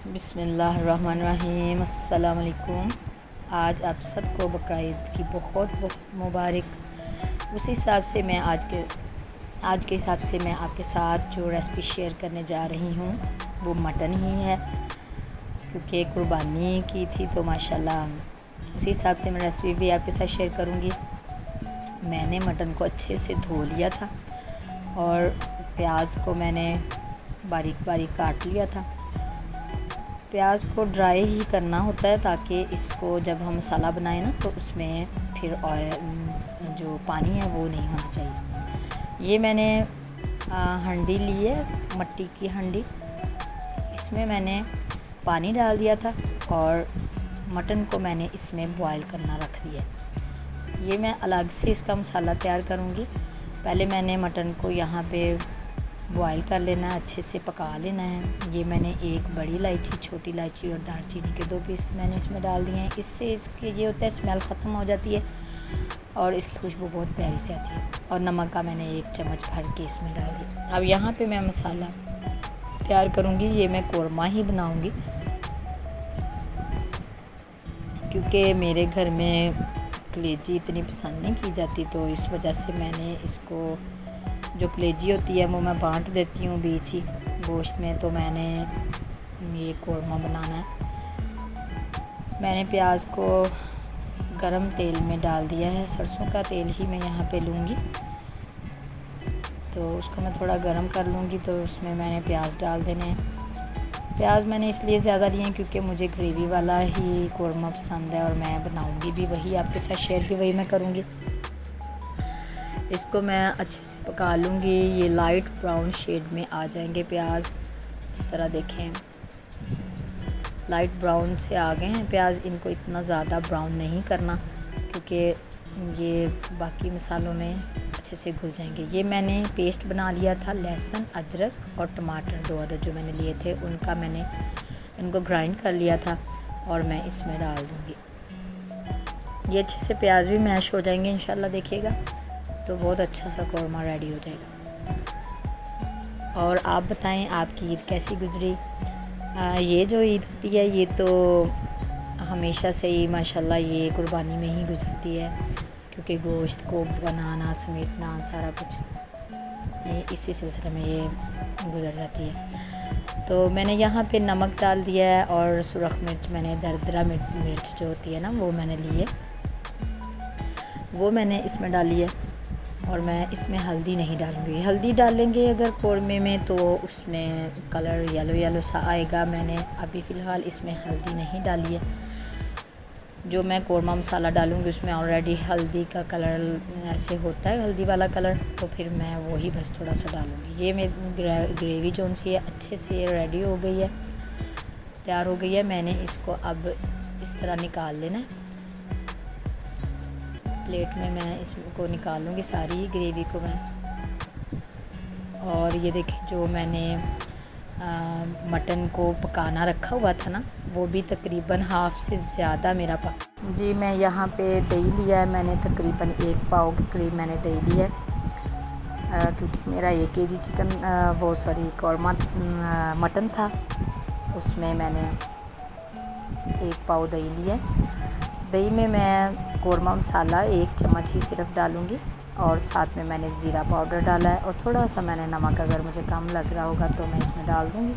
बिस्मिल्लाहिर्रहमानिर्रहीम। अस्सलाम वालेकुम। आज आप सबको बकरीद की बहुत बहुत मुबारक। उसी हिसाब से मैं आज के हिसाब से मैं आपके साथ जो रेसिपी शेयर करने जा रही हूँ वो मटन ही है, क्योंकि कुर्बानी की थी तो माशाल्लाह उसी हिसाब से मैं रेसिपी भी आपके साथ शेयर करूँगी। मैंने मटन को अच्छे से धो लिया था और प्याज को मैंने बारीक बारीक काट लिया था। प्याज को ड्राई ही करना होता है ताकि इसको जब हम मसाला बनाएं ना तो उसमें फिर ऑयल जो पानी है वो नहीं होना चाहिए। ये मैंने हंडी ली है, मट्टी की हंडी। इसमें मैंने पानी डाल दिया था और मटन को मैंने इसमें बॉईल करना रख दिया। ये मैं अलग से इसका मसाला तैयार करूँगी। पहले मैंने मटन को यहाँ पे बॉईल कर लेना है, अच्छे से पका लेना है। ये मैंने एक बड़ी इलायची, छोटी इलायची और दालचीनी के 2 पीस मैंने इसमें डाल दिए हैं। इससे इसके ये होता है स्मेल ख़त्म हो जाती है और इसकी खुशबू बहुत प्यारी से आती है। और नमक का मैंने 1 चम्मच भर के इसमें डाल दिया। अब यहाँ पे मैं मसाला तैयार करूँगी। ये मैं कोरमा ही बनाऊँगी क्योंकि मेरे घर में कलेजी इतनी पसंद नहीं की जाती, तो इस वजह से मैंने इसको जो कलेजी होती है वो मैं बांट देती हूँ बीच ही गोश्त में। तो मैंने ये कोरमा बनाना है। मैंने प्याज को गरम तेल में डाल दिया है, सरसों का तेल ही मैं यहाँ पे लूँगी। तो उसको मैं थोड़ा गरम कर लूँगी, तो उसमें मैंने प्याज डाल देने हैं। प्याज मैंने इसलिए ज़्यादा लिए हैं क्योंकि मुझे ग्रेवी वाला ही कोरमा पसंद है और मैं बनाऊँगी भी वही, आपके साथ शेयर भी वही मैं करूँगी। इसको मैं अच्छे से पका लूँगी। ये लाइट ब्राउन शेड में आ जाएंगे प्याज, इस तरह देखें लाइट ब्राउन से आ गए हैं प्याज। इनको इतना ज़्यादा ब्राउन नहीं करना क्योंकि ये बाकी मसालों में अच्छे से घुल जाएंगे। ये मैंने पेस्ट बना लिया था, लहसुन, अदरक और टमाटर 2 अदर जो मैंने लिए थे उनका मैंने इनको ग्राइंड कर लिया था और मैं इसमें डाल दूँगी। ये अच्छे से प्याज भी मैश हो जाएंगे इंशाल्लाह, देखिएगा तो बहुत अच्छा सा कोरमा रेडी हो जाएगा। और आप बताएं आपकी ईद कैसी गुज़री। ये जो ईद होती है ये तो हमेशा से ही माशाल्लाह ये कुर्बानी में ही गुज़रती है, क्योंकि गोश्त को बनाना समेटना सारा कुछ इसी सिलसिले में ये गुज़र जाती है। तो मैंने यहाँ पे नमक डाल दिया है और सुरख मिर्च, मैंने दरदरा मिर्च जो होती है ना वो मैंने ली है, वो मैंने इसमें डाली है। और मैं इसमें हल्दी नहीं डालूँगी। हल्दी डालेंगे अगर कोरमे में तो उसमें कलर येलो येलो सा आएगा। मैंने अभी फ़िलहाल इसमें हल्दी नहीं डाली है। जो मैं कोरमा मसाला डालूँगी उसमें ऑलरेडी हल्दी का कलर ऐसे होता है, हल्दी वाला कलर, तो फिर मैं वही बस थोड़ा सा डालूँगी। ये मेरी ग्रेवी जो सी है अच्छे से रेडी हो गई है, तैयार हो गई है। मैंने इसको अब इस तरह निकाल लेना है प्लेट में। मैं इसको निकालूंगी सारी ग्रेवी को मैं। और ये देखिए जो मैंने मटन को पकाना रखा हुआ था ना वो भी तकरीबन हाफ़ से ज़्यादा मेरा पक जी। मैं यहाँ पे दही लिया है, मैंने तकरीबन 1 पाव के करीब मैंने दही लिया है, क्योंकि मेरा 1 केजी चिकन कोरमा मटन था, उसमें मैंने 1 पाव दही लिया है। दही में मैं कोरमा मसाला 1 चम्मच ही सिर्फ डालूँगी और साथ में मैंने ज़ीरा पाउडर डाला है और थोड़ा सा मैंने नमक, अगर मुझे कम लग रहा होगा तो मैं इसमें डाल दूँगी,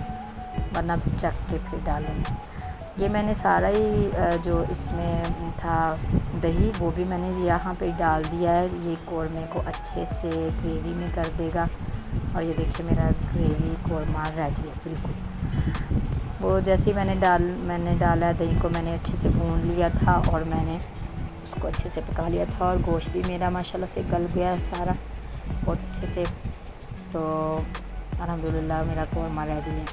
वरना फिर चख के फिर डालेंगे। ये मैंने सारा ही जो इसमें था दही वो भी मैंने यहाँ पे डाल दिया है। ये कोरमे को अच्छे से ग्रेवी में कर देगा। और ये देखिए मेरा ग्रेवी कोरमा रेडी है बिल्कुल। वो जैसे ही मैंने डाला दही को मैंने अच्छे से भून लिया था और मैंने उसको अच्छे से पका लिया था और गोश्त भी मेरा माशाल्लाह से गल गया है सारा बहुत अच्छे से। तो अल्हम्दुलिल्लाह मेरा कोरमा रेडी है।